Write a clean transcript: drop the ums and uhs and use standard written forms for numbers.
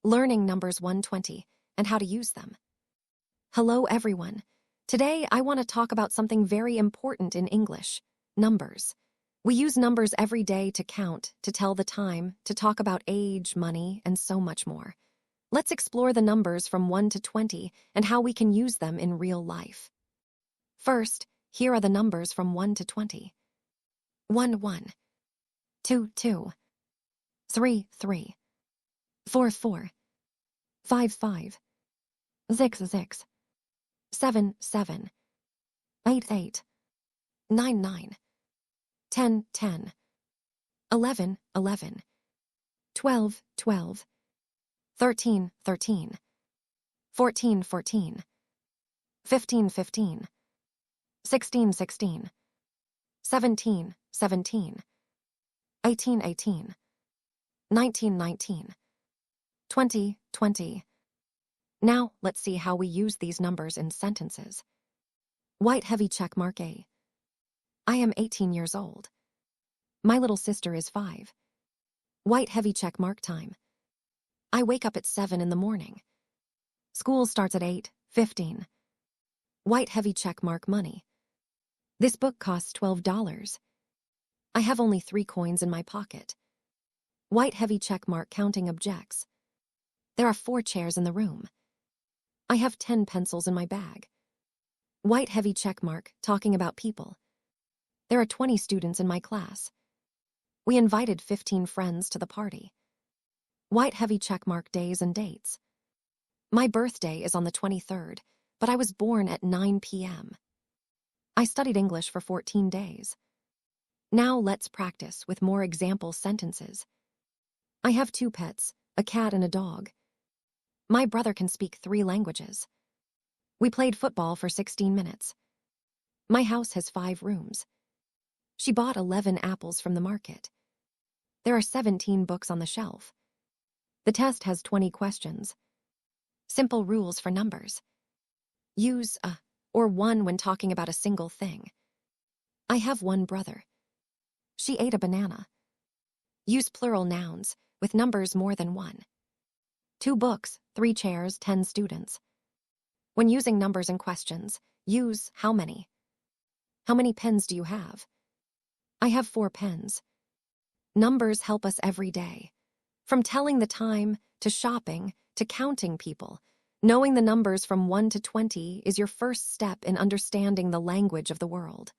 learning numbers 120 and how to use them. Hello everyone. Today I want to talk about something very important in English, numbers. We use numbers every day to count, to tell the time, to talk about age, money, and so much more. Let's explore the numbers from 1 to 20 and how we can use them in real life. First, here are the numbers from 1 to 20. 1 1, 2 2, 3 3, 4 4, 5 5, 6 6, 7 7, 8 8, 9 9, 10 10, 11 11, 12 12, 13 13, 14 14, 15 15, 16 16, 17 17, 18 18, 19 19, 20 20. Now, let's see how we use these numbers in sentences. White heavy check mark A. I am 18 years old. My little sister is 5. White heavy check mark time. I wake up at 7 in the morning. School starts at 8:15. White heavy check mark money. This book costs $12. I have only 3 coins in my pocket. White heavy check mark counting objects. There are 4 chairs in the room. I have 10 pencils in my bag. White heavy check mark talking about people. There are 20 students in my class. We invited 15 friends to the party. White heavy check mark days and dates. My birthday is on the 23rd, but I was born at 9 p.m. I studied English for 14 days. Now let's practice with more example sentences. I have 2 pets, a cat and a dog. My brother can speak 3 languages. We played football for 16 minutes. My house has 5 rooms. She bought 11 apples from the market. There are 17 books on the shelf. The test has 20 questions. Simple rules for numbers. Use a or one when talking about a single thing. I have 1 brother. She ate a banana. Use plural nouns with numbers more than 1. 2 books, 3 chairs, 10 students. When using numbers in questions, use how many. How many pens do you have? I have 4 pens. Numbers help us every day. From telling the time, to shopping, to counting people, knowing the numbers from 1 to 20 is your first step in understanding the language of the world.